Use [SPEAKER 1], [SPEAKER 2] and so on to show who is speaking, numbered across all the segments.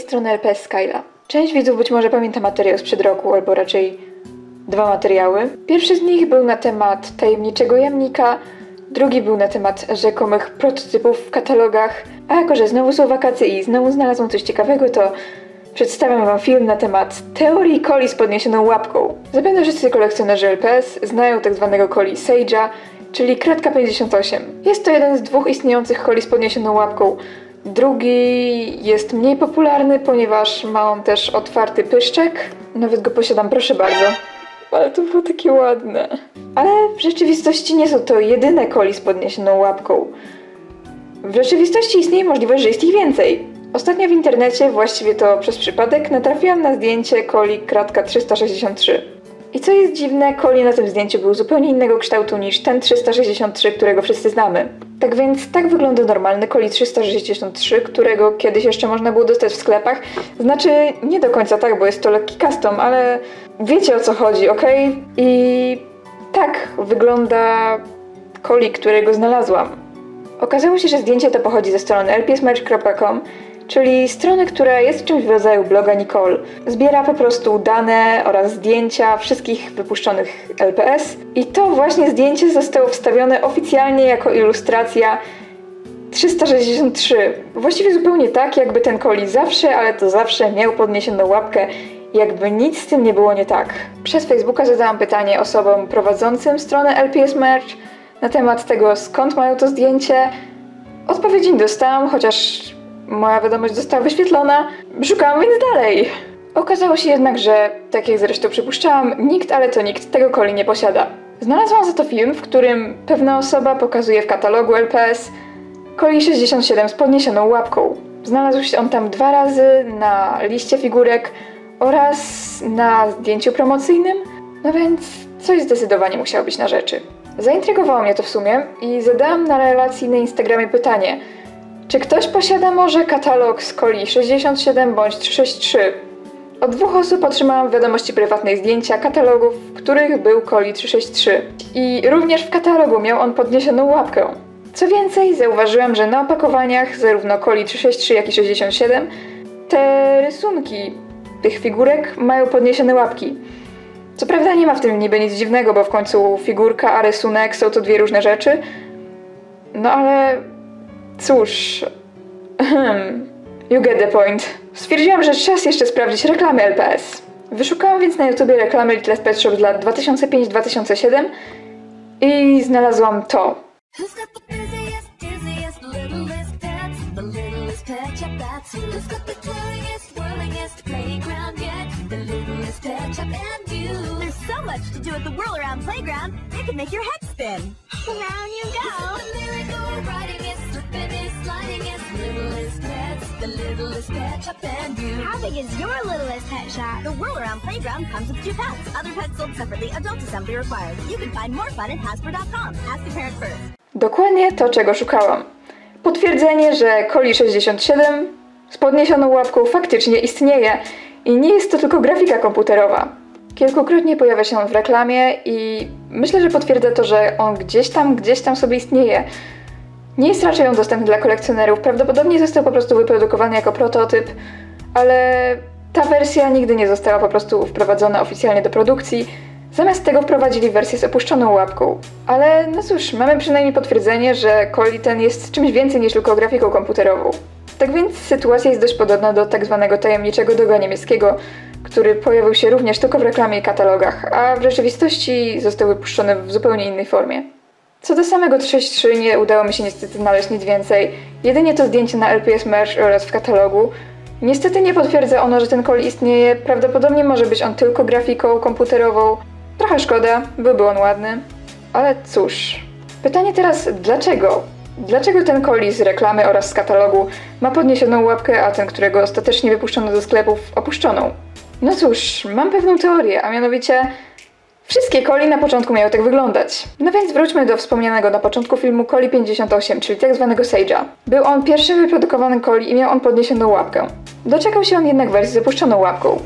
[SPEAKER 1] strony LPS Skyla. Część widzów być może pamięta materiał sprzed roku, albo raczej 2 materiały. Pierwszy z nich był na temat tajemniczego jamnika, drugi był na temat rzekomych prototypów w katalogach, a jako że znowu są wakacje i znowu znalazłam coś ciekawego, to przedstawiam wam film na temat teorii coli z podniesioną łapką. Zapewne wszyscy kolekcjonerzy LPS znają tzw. coli Sage'a, czyli kratka 58. Jest to jeden z 2 istniejących coli z podniesioną łapką. Drugi jest mniej popularny, ponieważ ma on też otwarty pyszczek. Nawet go posiadam, proszę bardzo. Ale to było takie ładne. Ale w rzeczywistości nie są to jedyne coli z podniesioną łapką. W rzeczywistości istnieje możliwość, że jest ich więcej. Ostatnio w internecie, właściwie to przez przypadek, natrafiłam na zdjęcie coli kratka 363. I co jest dziwne, coli na tym zdjęciu był zupełnie innego kształtu niż ten 363, którego wszyscy znamy. Tak więc tak wygląda normalny coli 363, którego kiedyś jeszcze można było dostać w sklepach. Znaczy, nie do końca tak, bo jest to lekki custom, ale wiecie o co chodzi, ok? I tak wygląda coli, którego znalazłam. Okazało się, że zdjęcie to pochodzi ze strony lpsmerch.com, czyli strony, która jest czymś w rodzaju bloga Nicole. Zbiera po prostu dane oraz zdjęcia wszystkich wypuszczonych LPS i to właśnie zdjęcie zostało wstawione oficjalnie jako ilustracja 363. Właściwie zupełnie tak, jakby ten coli zawsze, ale to zawsze miał podniesioną łapkę, jakby nic z tym nie było nie tak. Przez Facebooka zadałam pytanie osobom prowadzącym stronę LPS Merch na temat tego, skąd mają to zdjęcie. Odpowiedzi nie dostałam, chociaż moja wiadomość została wyświetlona. Szukałam więc dalej. Okazało się jednak, że, tak jak zresztą przypuszczałam, nikt, ale to nikt tego coli nie posiada. Znalazłam za to film, w którym pewna osoba pokazuje w katalogu LPS coli 67 z podniesioną łapką. Znalazł się on tam 2 razy na liście figurek oraz na zdjęciu promocyjnym, no więc coś zdecydowanie musiało być na rzeczy. Zaintrygowało mnie to w sumie i zadałam na relacji na Instagramie pytanie, czy ktoś posiada może katalog z coli 67 bądź 363? Od 2 osób otrzymałam w wiadomości prywatnej zdjęcia katalogów, w których był coli 363. I również w katalogu miał on podniesioną łapkę. Co więcej, zauważyłam, że na opakowaniach zarówno coli 363, jak i 67 te rysunki tych figurek mają podniesione łapki. Co prawda nie ma w tym niby nic dziwnego, bo w końcu figurka a rysunek są to 2 różne rzeczy. No ale cóż, you get the point. Stwierdziłam, że czas jeszcze sprawdzić reklamy LPS. Wyszukałam więc na YouTubie reklamy Littlest Pet Shop z lat 2005-2007 i znalazłam to.
[SPEAKER 2] There's so much to do at the Whirl Around Playground, it can make your head spin. Around you go. Riding is slipping is sliding is Littlest Pets, the Littlest Pet Shop and you. How big is your Littlest Pet Shop? The Whirl Around Playground comes with 2 pets. Other pets sold separately, adult assembly required. You can find more fun at Hasbro.com. Ask a parent first.
[SPEAKER 1] Dokładnie to, czego szukałam. Potwierdzenie, że coli 67 z podniesioną łapką faktycznie istnieje i nie jest to tylko grafika komputerowa. Kilkukrotnie pojawia się on w reklamie i myślę, że potwierdza to, że on gdzieś tam sobie istnieje. Nie jest raczej on dostępny dla kolekcjonerów, prawdopodobnie został po prostu wyprodukowany jako prototyp, ale ta wersja nigdy nie została po prostu wprowadzona oficjalnie do produkcji. Zamiast tego wprowadzili wersję z opuszczoną łapką. Ale no cóż, mamy przynajmniej potwierdzenie, że coli ten jest czymś więcej niż tylko grafiką komputerową. Tak więc sytuacja jest dość podobna do tak zwanego tajemniczego doga niemieckiego, który pojawił się również tylko w reklamie i katalogach, a w rzeczywistości został wypuszczony w zupełnie innej formie. Co do samego 363 nie udało mi się niestety znaleźć nic więcej, jedynie to zdjęcie na LPS Merch oraz w katalogu. Niestety nie potwierdza ono, że ten coli istnieje, prawdopodobnie może być on tylko grafiką komputerową. Trochę szkoda, byłby on ładny, ale cóż. Pytanie teraz, dlaczego? Dlaczego ten coli z reklamy oraz z katalogu ma podniesioną łapkę, a ten, którego ostatecznie wypuszczono do sklepów, opuszczoną? No cóż, mam pewną teorię, a mianowicie wszystkie coli na początku miały tak wyglądać. No więc wróćmy do wspomnianego na początku filmu coli 58, czyli tak zwanego Sage'a. Był on pierwszym wyprodukowanym coli i miał on podniesioną łapkę. Doczekał się on jednak wersji z opuszczoną łapką.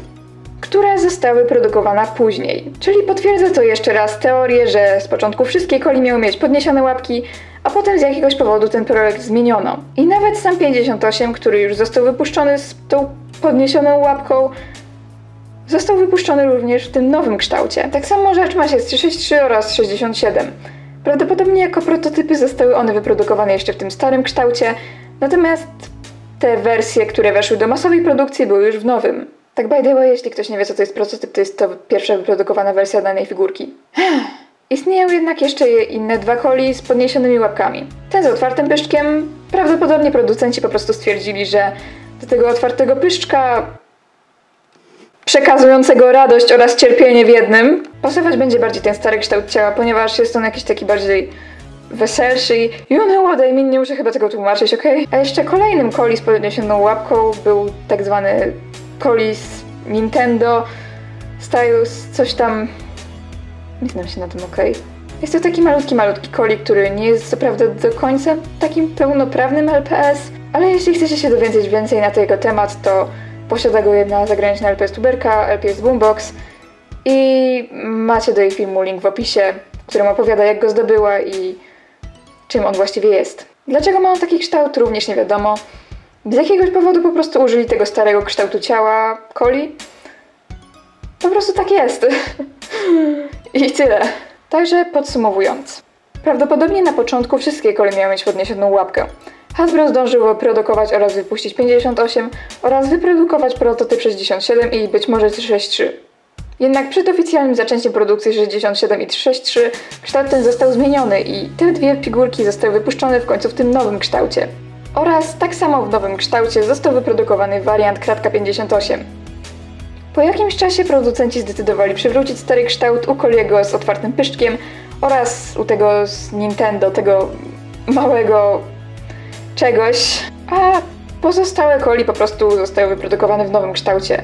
[SPEAKER 1] które zostały produkowane później. Czyli potwierdza to jeszcze raz teorię, że z początku wszystkie coli miały mieć podniesione łapki, a potem z jakiegoś powodu ten projekt zmieniono. I nawet sam 58, który już został wypuszczony z tą podniesioną łapką, został wypuszczony również w tym nowym kształcie. Tak samo rzecz ma się z 363 oraz 67. Prawdopodobnie jako prototypy zostały one wyprodukowane jeszcze w tym starym kształcie, natomiast te wersje, które weszły do masowej produkcji, były już w nowym. Tak by the way, jeśli ktoś nie wie, co to jest prototyp, to jest to pierwsza wyprodukowana wersja danej figurki. Istnieją jednak jeszcze inne dwa coli z podniesionymi łapkami. Ten z otwartym pyszczkiem, prawdopodobnie producenci po prostu stwierdzili, że do tego otwartego pyszczka przekazującego radość oraz cierpienie w jednym pasować będzie bardziej ten stary kształt ciała, ponieważ jest on jakiś taki bardziej weselszy i you know what I mean, nie muszę chyba tego tłumaczyć, okej? A jeszcze kolejnym coli z podniesioną łapką był tak zwany coli z Nintendo Styles, coś tam, nie znam się na tym, okej? Jest to taki malutki coli, który nie jest co prawda do końca takim pełnoprawnym LPS, ale jeśli chcecie się dowiedzieć więcej na tego temat, to posiada go jedna zagraniczna LPS tuberka, LPS Boombox i macie do jej filmu link w opisie, w którym opowiada, jak go zdobyła i czym on właściwie jest. Dlaczego ma on taki kształt, również nie wiadomo. Z jakiegoś powodu po prostu użyli tego starego kształtu ciała coli. Po prostu tak jest. I tyle. Także podsumowując. Prawdopodobnie na początku wszystkie coli miały mieć podniesioną łapkę. Hasbro zdążył wyprodukować oraz wypuścić 58 oraz wyprodukować prototyp 67 i być może 363. Jednak przed oficjalnym zaczęciem produkcji 67 i 363 kształt ten został zmieniony i te dwie figurki zostały wypuszczone w końcu w tym nowym kształcie. Oraz tak samo w nowym kształcie został wyprodukowany wariant kratka 58. Po jakimś czasie producenci zdecydowali przywrócić stary kształt u Coliego z otwartym pyszczkiem oraz u tego z Nintendo, tego małego czegoś, a pozostałe coli po prostu zostały wyprodukowane w nowym kształcie.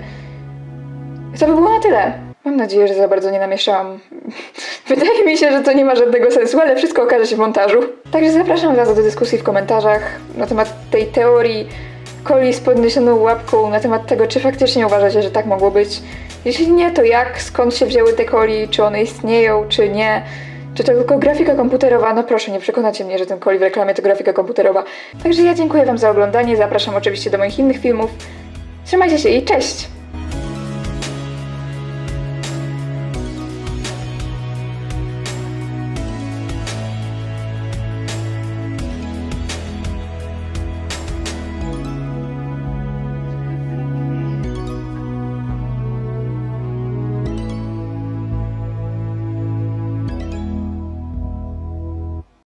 [SPEAKER 1] I to by było na tyle. Mam nadzieję, że za bardzo nie namieszałam. Wydaje mi się, że to nie ma żadnego sensu, ale wszystko okaże się w montażu. Także zapraszam Was do dyskusji w komentarzach na temat tej teorii coli z podniesioną łapką, na temat tego, czy faktycznie uważacie, że tak mogło być. Jeśli nie, to jak, skąd się wzięły te coli, czy one istnieją, czy nie. Czy to tylko grafika komputerowa? No proszę, nie przekonacie mnie, że ten coli w reklamie to grafika komputerowa. Także ja dziękuję Wam za oglądanie, zapraszam oczywiście do moich innych filmów. Trzymajcie się i cześć!